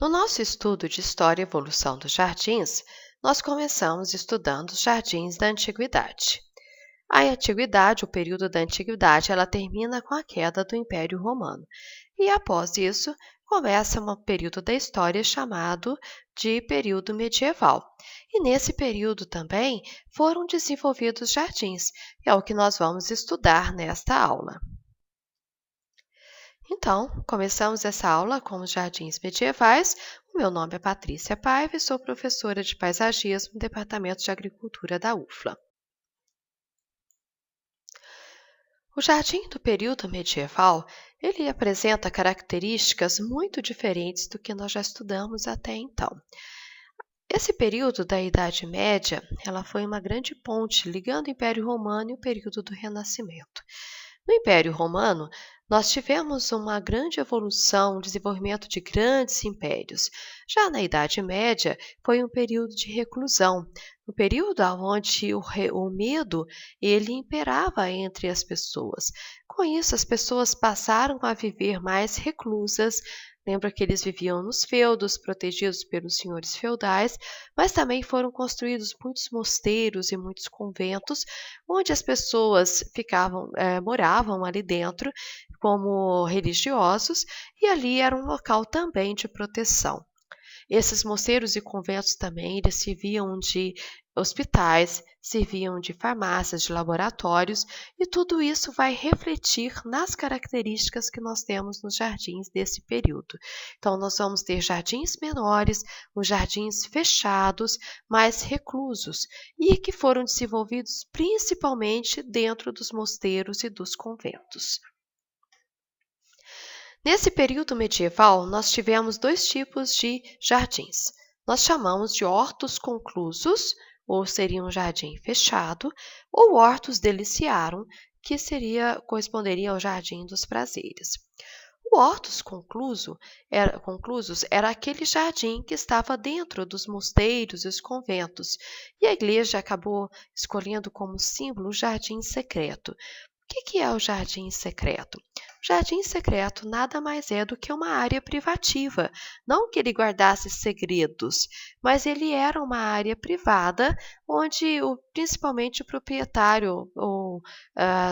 No nosso estudo de História e Evolução dos Jardins, nós começamos estudando os jardins da Antiguidade. A Antiguidade, o período da Antiguidade, ela termina com a queda do Império Romano. E após isso, começa um período da história chamado de período medieval. E nesse período também foram desenvolvidos jardins, que é o que nós vamos estudar nesta aula. Então, começamos essa aula com os jardins medievais. O meu nome é Patrícia Paiva e sou professora de paisagismo no Departamento de Agricultura da UFLA. O jardim do período medieval, ele apresenta características muito diferentes do que nós já estudamos até então. Esse período da Idade Média, ela foi uma grande ponte ligando o Império Romano e o período do Renascimento. No Império Romano, nós tivemos uma grande evolução, desenvolvimento de grandes impérios. Já na Idade Média, foi um período de reclusão, um período onde o medo ele imperava entre as pessoas. Com isso, as pessoas passaram a viver mais reclusas. Lembra que eles viviam nos feudos, protegidos pelos senhores feudais, mas também foram construídos muitos mosteiros e muitos conventos, onde as pessoas moravam ali dentro como religiosos, e ali era um local também de proteção. Esses mosteiros e conventos também eles serviam de hospitais, serviam de farmácias, de laboratórios, e tudo isso vai refletir nas características que nós temos nos jardins desse período. Então, nós vamos ter jardins menores, os jardins fechados, mais reclusos, e que foram desenvolvidos principalmente dentro dos mosteiros e dos conventos. Nesse período medieval, nós tivemos dois tipos de jardins. Nós chamamos de hortus conclusus, ou seria um jardim fechado, ou hortus deliciarum, que corresponderia ao jardim dos prazeres. O hortus conclusus era aquele jardim que estava dentro dos mosteiros e os conventos, e a igreja acabou escolhendo como símbolo o jardim secreto. O que é o jardim secreto? O jardim secreto nada mais é do que uma área privativa. Não que ele guardasse segredos, mas ele era uma área privada onde principalmente o proprietário ou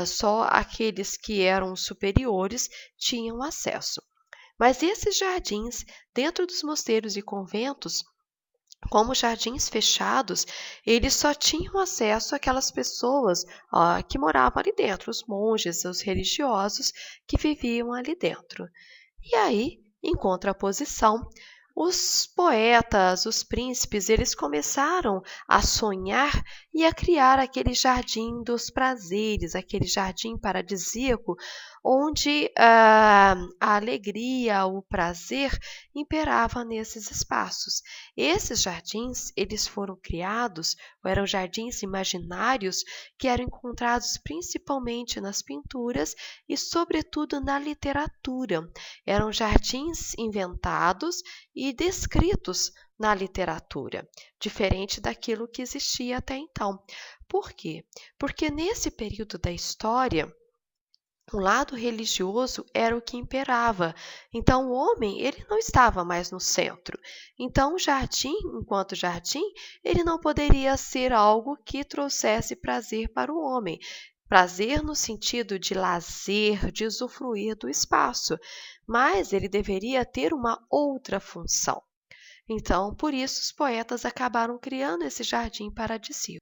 só aqueles que eram superiores tinham acesso. Mas esses jardins, dentro dos mosteiros e conventos, como jardins fechados, eles só tinham acesso àquelas pessoas que moravam ali dentro, os monges, os religiosos que viviam ali dentro. E aí, em contraposição, os poetas, os príncipes, eles começaram a sonhar e a criar aquele jardim dos prazeres, aquele jardim paradisíaco, onde a alegria, o prazer imperava nesses espaços. Esses jardins, eles foram criados, ou eram jardins imaginários, que eram encontrados principalmente nas pinturas e, sobretudo, na literatura. Eram jardins inventados e descritos na literatura, diferente daquilo que existia até então. Por quê? Porque nesse período da história, o lado religioso era o que imperava. Então, o homem ele não estava mais no centro. Então, o jardim, enquanto jardim, ele não poderia ser algo que trouxesse prazer para o homem. Prazer no sentido de lazer, de usufruir do espaço. Mas ele deveria ter uma outra função. Então, por isso, os poetas acabaram criando esse jardim paradisíaco.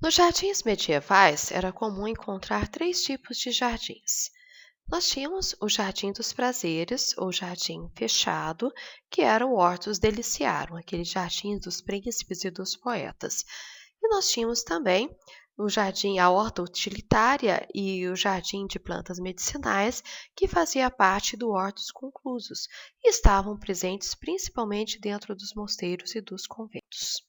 Nos jardins medievais, era comum encontrar três tipos de jardins. Nós tínhamos o jardim dos prazeres, ou jardim fechado, que era o hortus deliciarum, aquele jardim dos príncipes e dos poetas. E nós tínhamos também o jardim, a horta utilitária e o jardim de plantas medicinais, que fazia parte do hortus conclusus, e estavam presentes principalmente dentro dos mosteiros e dos conventos.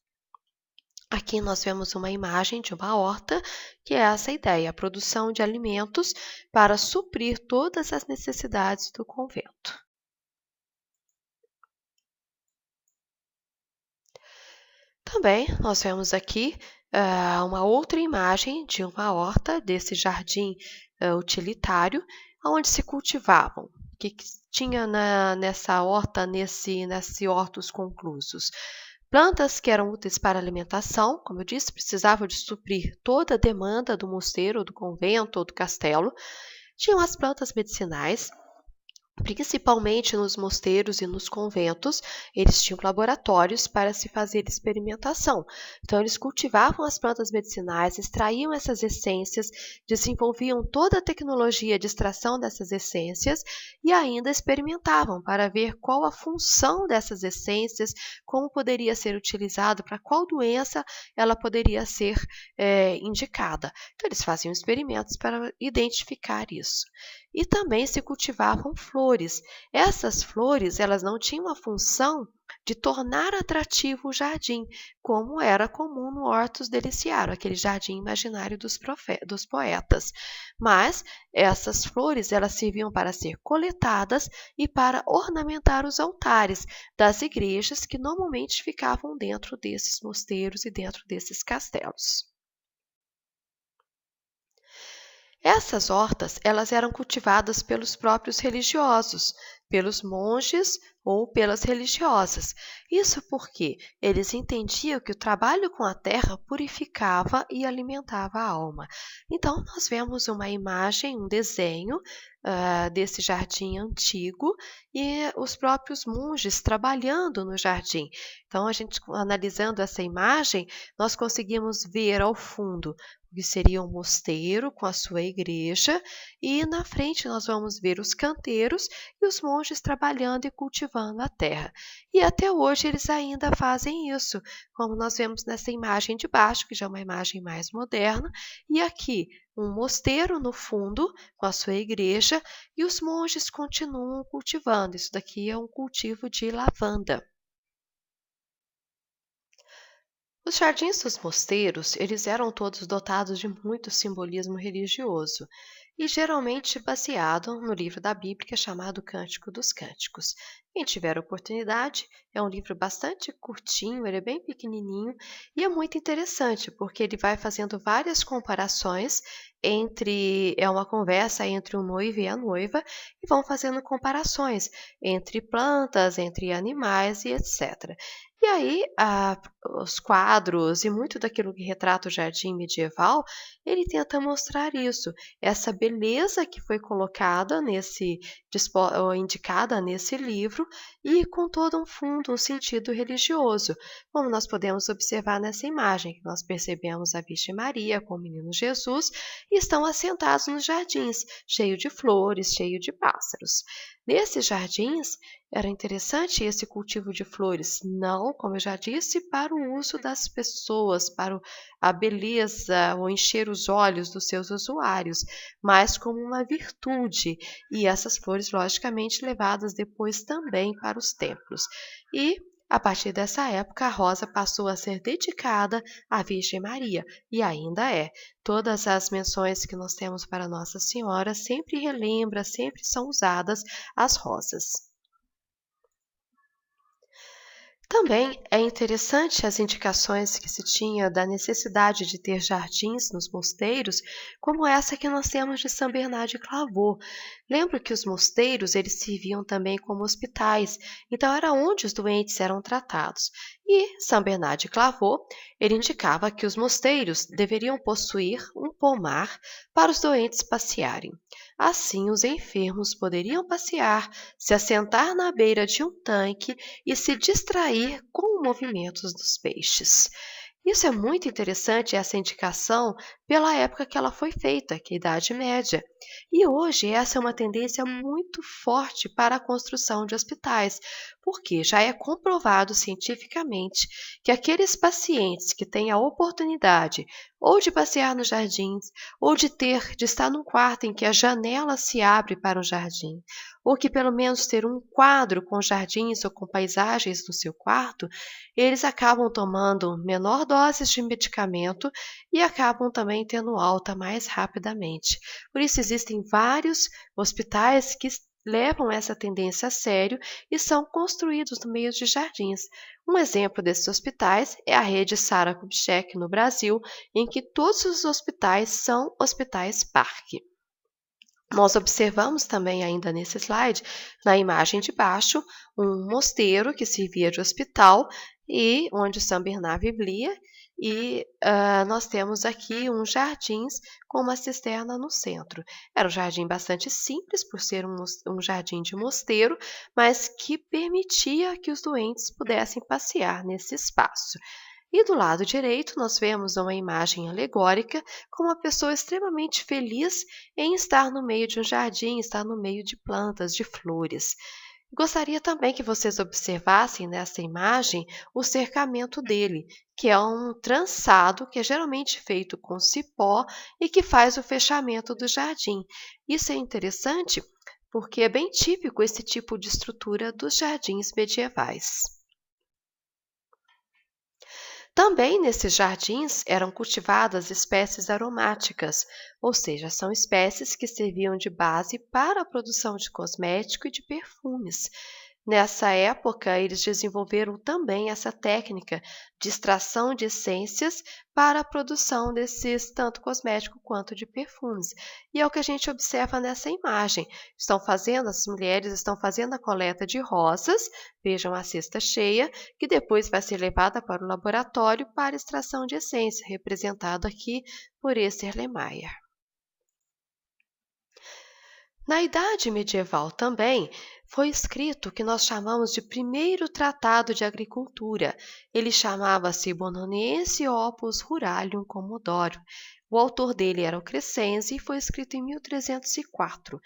Aqui nós vemos uma imagem de uma horta, que é essa ideia, a produção de alimentos para suprir todas as necessidades do convento. Também nós vemos aqui uma outra imagem de uma horta, desse jardim utilitário, onde se cultivavam que tinha nessa horta, nesse hortus conclusus? Plantas que eram úteis para alimentação, como eu disse, precisavam de suprir toda a demanda do mosteiro, ou do convento ou do castelo. Tinham as plantas medicinais, principalmente nos mosteiros e nos conventos, eles tinham laboratórios para se fazer experimentação. Então, eles cultivavam as plantas medicinais, extraíam essas essências, desenvolviam toda a tecnologia de extração dessas essências e ainda experimentavam para ver qual a função dessas essências, como poderia ser utilizado, para qual doença ela poderia ser indicada. Então, eles faziam experimentos para identificar isso. E também se cultivavam flores. Essas flores, elas não tinham a função de tornar atrativo o jardim, como era comum no Hortus Deliciarum, aquele jardim imaginário dos poetas. Mas essas flores, elas serviam para ser coletadas e para ornamentar os altares das igrejas que normalmente ficavam dentro desses mosteiros e dentro desses castelos. Essas hortas, elas eram cultivadas pelos próprios religiosos, pelos monges ou pelas religiosas. Isso porque eles entendiam que o trabalho com a terra purificava e alimentava a alma. Então, nós vemos uma imagem, um desenho desse jardim antigo e os próprios monges trabalhando no jardim. Então, a gente analisando essa imagem, nós conseguimos ver ao fundo o que seria um mosteiro com a sua igreja, e na frente nós vamos ver os canteiros e os monges trabalhando e cultivando a terra. E até hoje eles ainda fazem isso, como nós vemos nessa imagem de baixo, que já é uma imagem mais moderna, e aqui um mosteiro no fundo com a sua igreja e os monges continuam cultivando. Isso daqui é um cultivo de lavanda. Os jardins dos mosteiros, eles eram todos dotados de muito simbolismo religioso e geralmente baseado no livro da Bíblia chamado Cântico dos Cânticos. Quem tiver oportunidade, é um livro bastante curtinho, ele é bem pequenininho e é muito interessante porque ele vai fazendo várias comparações é uma conversa entre o noivo e a noiva e vão fazendo comparações entre plantas, entre animais e etc. E aí, os quadros e muito daquilo que retrata o jardim medieval, ele tenta mostrar isso, essa beleza que foi colocada ou indicada nesse livro e com todo um fundo, um sentido religioso, como nós podemos observar nessa imagem, que nós percebemos a Virgem Maria com o menino Jesus e estão assentados nos jardins, cheio de flores, cheio de pássaros. Nesses jardins, era interessante esse cultivo de flores, não, como eu já disse, para o uso das pessoas, para a beleza ou encher os olhos dos seus usuários, mas como uma virtude, e essas flores, logicamente, levadas depois também para os templos. E, a partir dessa época, a rosa passou a ser dedicada à Virgem Maria, e ainda é. Todas as menções que nós temos para Nossa Senhora sempre relembra, sempre são usadas as rosas. Também é interessante as indicações que se tinha da necessidade de ter jardins nos mosteiros, como essa que nós temos de São Bernardo de Clairvaux. Lembro que os mosteiros eles serviam também como hospitais, então era onde os doentes eram tratados. E São Bernardo de Clairvaux, ele indicava que os mosteiros deveriam possuir um pomar para os doentes passearem. Assim, os enfermos poderiam passear, se assentar na beira de um tanque e se distrair com os movimentos dos peixes. Isso é muito interessante, essa indicação, pela época que ela foi feita, que é a Idade Média. E hoje essa é uma tendência muito forte para a construção de hospitais, porque já é comprovado cientificamente que aqueles pacientes que têm a oportunidade ou de passear nos jardins, ou de estar num quarto em que a janela se abre para o jardim, ou que pelo menos ter um quadro com jardins ou com paisagens no seu quarto, eles acabam tomando menor doses de medicamento e acabam também tendo alta mais rapidamente. Por isso existem vários hospitais que levam essa tendência a sério e são construídos no meio de jardins. Um exemplo desses hospitais é a rede Sara Kubitschek no Brasil, em que todos os hospitais são hospitais parque. Nós observamos também ainda nesse slide, na imagem de baixo, um mosteiro que servia de hospital e onde São Bernard vivia, e nós temos aqui uns jardins com uma cisterna no centro. Era um jardim bastante simples, por ser um jardim de mosteiro, mas que permitia que os doentes pudessem passear nesse espaço. E do lado direito, nós vemos uma imagem alegórica com uma pessoa extremamente feliz em estar no meio de um jardim, estar no meio de plantas, de flores. Gostaria também que vocês observassem nessa imagem o cercamento dele, que é um trançado que é geralmente feito com cipó e que faz o fechamento do jardim. Isso é interessante porque é bem típico esse tipo de estrutura dos jardins medievais. Também nesses jardins eram cultivadas espécies aromáticas, ou seja, são espécies que serviam de base para a produção de cosmético e de perfumes. Nessa época, eles desenvolveram também essa técnica de extração de essências para a produção desses tanto cosmético quanto de perfumes. E é o que a gente observa nessa imagem. As mulheres estão fazendo a coleta de rosas, vejam a cesta cheia, que depois vai ser levada para o laboratório para extração de essência, representado aqui por esse Erlenmeyer. Na Idade Medieval também foi escrito o que nós chamamos de primeiro tratado de agricultura. Ele chamava-se Bononiense Opus Ruralium Commodorium. O autor dele era o Crescenzi e foi escrito em 1304.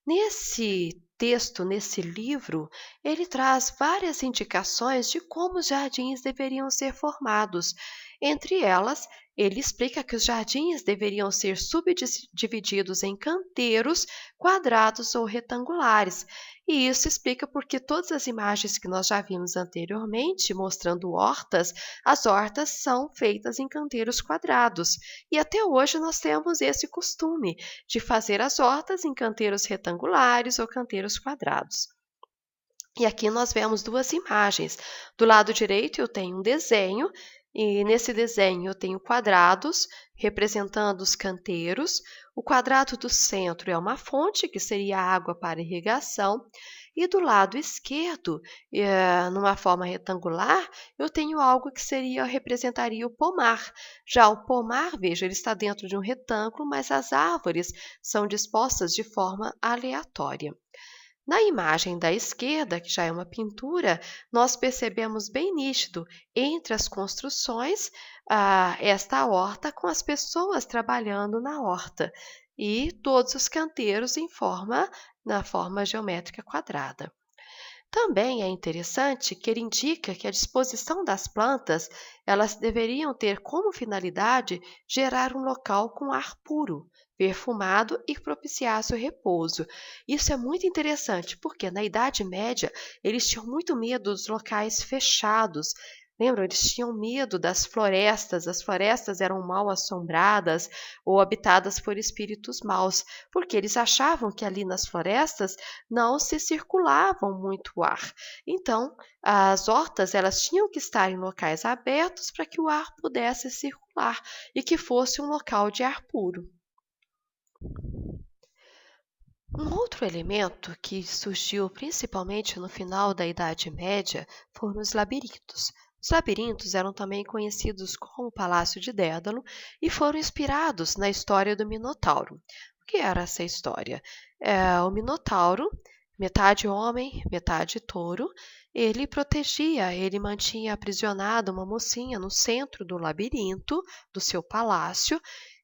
Nesse texto, nesse livro, ele traz várias indicações de como os jardins deveriam ser formados. Entre elas, ele explica que os jardins deveriam ser subdivididos em canteiros quadrados ou retangulares. E isso explica porque todas as imagens que nós já vimos anteriormente, mostrando hortas, as hortas são feitas em canteiros quadrados. E até hoje nós temos esse costume de fazer as hortas em canteiros retangulares ou canteiros quadrados. E aqui nós vemos duas imagens. Do lado direito eu tenho um desenho, e nesse desenho eu tenho quadrados representando os canteiros. O quadrado do centro é uma fonte, que seria a água para irrigação. E do lado esquerdo, numa forma retangular, eu tenho algo que representaria o pomar. Já o pomar, veja, ele está dentro de um retângulo, mas as árvores são dispostas de forma aleatória. Na imagem da esquerda, que já é uma pintura, nós percebemos bem nítido entre as construções esta horta com as pessoas trabalhando na horta e todos os canteiros na forma geométrica quadrada. Também é interessante que ele indica que a disposição das plantas, elas deveriam ter como finalidade gerar um local com ar puro, perfumado e que propiciasse o repouso. Isso é muito interessante, porque na Idade Média eles tinham muito medo dos locais fechados. Lembram? Eles tinham medo das florestas, as florestas eram mal assombradas ou habitadas por espíritos maus, porque eles achavam que ali nas florestas não se circulavam muito o ar. Então, as hortas elas tinham que estar em locais abertos para que o ar pudesse circular e que fosse um local de ar puro. Um outro elemento que surgiu principalmente no final da Idade Média foram os labirintos. Os labirintos eram também conhecidos como Palácio de Dédalo e foram inspirados na história do Minotauro. O que era essa história? O Minotauro, metade homem, metade touro, ele mantinha aprisionada uma mocinha no centro do labirinto do seu palácio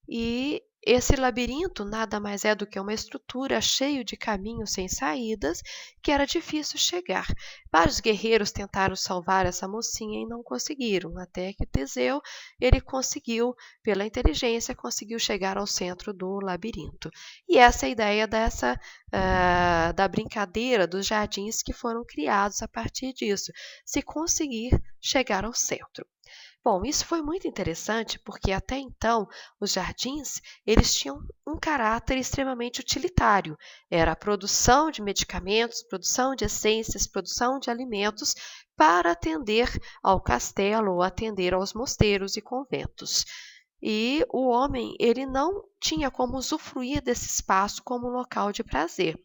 e esse labirinto nada mais é do que uma estrutura cheia de caminhos sem saídas, que era difícil chegar. Vários guerreiros tentaram salvar essa mocinha e não conseguiram, até que Teseu, ele conseguiu, pela inteligência, conseguiu chegar ao centro do labirinto. E essa é a ideia da brincadeira dos jardins que foram criados a partir disso, se conseguir chegar ao centro. Bom, isso foi muito interessante porque até então os jardins eles tinham um caráter extremamente utilitário. Era a produção de medicamentos, produção de essências, produção de alimentos para atender ao castelo ou atender aos mosteiros e conventos. e o homem ele não tinha como usufruir desse espaço como local de prazer,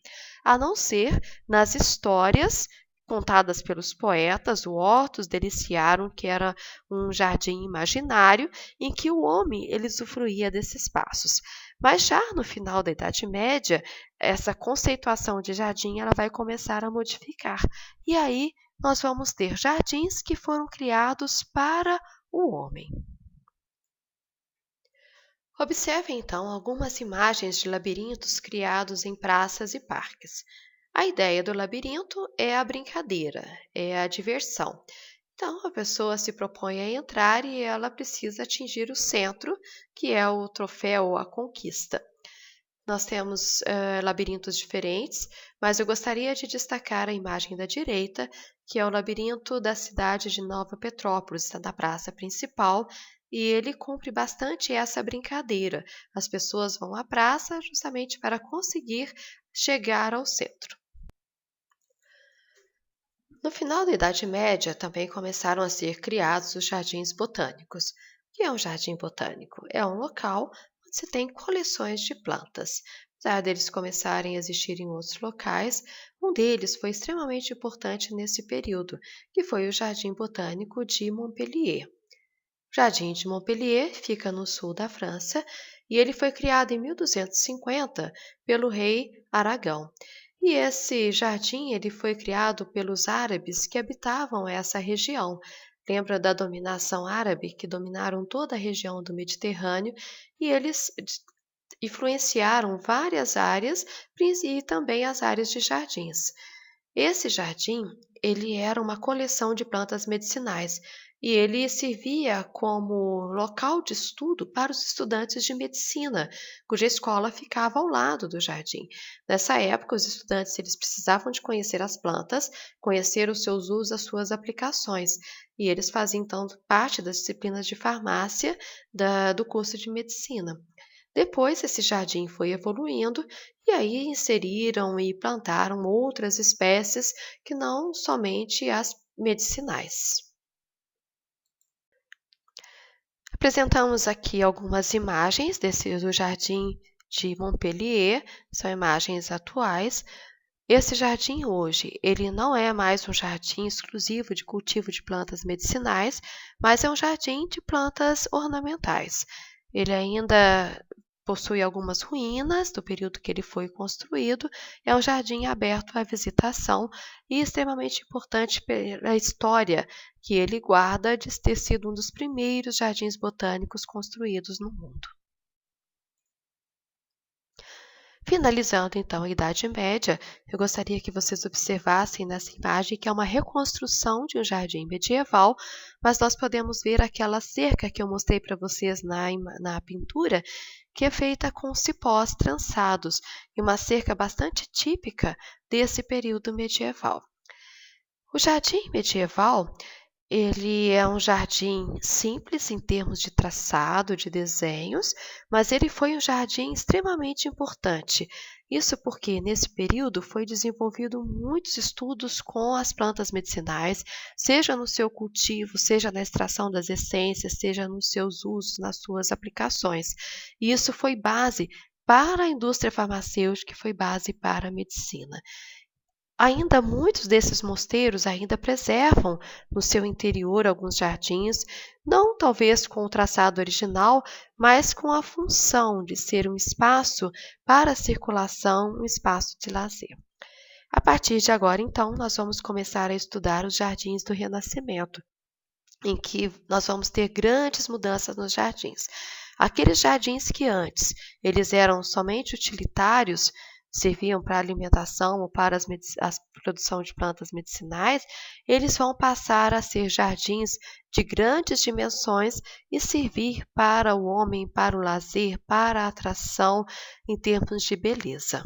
a não ser nas histórias contadas pelos poetas. O Hortus Deliciarum, que era um jardim imaginário em que o homem ele usufruía desses espaços. Mas já no final da Idade Média, essa conceituação de jardim ela vai começar a modificar. E aí nós vamos ter jardins que foram criados para o homem. Observe então algumas imagens de labirintos criados em praças e parques. A ideia do labirinto é a brincadeira, é a diversão. Então, a pessoa se propõe a entrar e ela precisa atingir o centro, que é o troféu, a conquista. Nós temos labirintos diferentes, mas eu gostaria de destacar a imagem da direita, que é o labirinto da cidade de Nova Petrópolis, da praça principal, e ele cumpre bastante essa brincadeira. As pessoas vão à praça justamente para conseguir chegar ao centro. No final da Idade Média, também começaram a ser criados os jardins botânicos. O que é um jardim botânico? É um local onde se tem coleções de plantas. Apesar deles começarem a existir em outros locais, um deles foi extremamente importante nesse período, que foi o Jardim Botânico de Montpellier. O Jardim de Montpellier fica no sul da França e ele foi criado em 1250 pelo rei Aragão. E esse jardim ele foi criado pelos árabes que habitavam essa região. Lembra da dominação árabe que dominaram toda a região do Mediterrâneo e eles influenciaram várias áreas e também as áreas de jardins. Esse jardim, ele era uma coleção de plantas medicinais e ele servia como local de estudo para os estudantes de medicina, cuja escola ficava ao lado do jardim. Nessa época, os estudantes eles precisavam de conhecer as plantas, conhecer os seus usos, as suas aplicações, e eles faziam então parte das disciplinas de farmácia do curso de medicina. Depois, esse jardim foi evoluindo e aí inseriram e plantaram outras espécies que não somente as medicinais. Apresentamos aqui algumas imagens do Jardim de Montpellier, são imagens atuais. Esse jardim hoje, ele não é mais um jardim exclusivo de cultivo de plantas medicinais, mas é um jardim de plantas ornamentais. Ele ainda possui algumas ruínas do período que ele foi construído. É um jardim aberto à visitação e extremamente importante pela história que ele guarda de ter sido um dos primeiros jardins botânicos construídos no mundo. Finalizando então a Idade Média, eu gostaria que vocês observassem nessa imagem que é uma reconstrução de um jardim medieval, mas nós podemos ver aquela cerca que eu mostrei para vocês na pintura, que é feita com cipós trançados, e uma cerca bastante típica desse período medieval. O jardim medieval ele é um jardim simples em termos de traçado, de desenhos, mas ele foi um jardim extremamente importante. Isso porque, nesse período, foi desenvolvido muitos estudos com as plantas medicinais, seja no seu cultivo, seja na extração das essências, seja nos seus usos, nas suas aplicações. E isso foi base para a indústria farmacêutica e foi base para a medicina. Ainda muitos desses mosteiros ainda preservam no seu interior alguns jardins, não talvez com o traçado original, mas com a função de ser um espaço para a circulação, um espaço de lazer. A partir de agora, então, nós vamos começar a estudar os jardins do Renascimento, em que nós vamos ter grandes mudanças nos jardins. Aqueles jardins que antes eles eram somente utilitários, serviam para alimentação ou para a produção de plantas medicinais, eles vão passar a ser jardins de grandes dimensões e servir para o homem, para o lazer, para a atração em termos de beleza.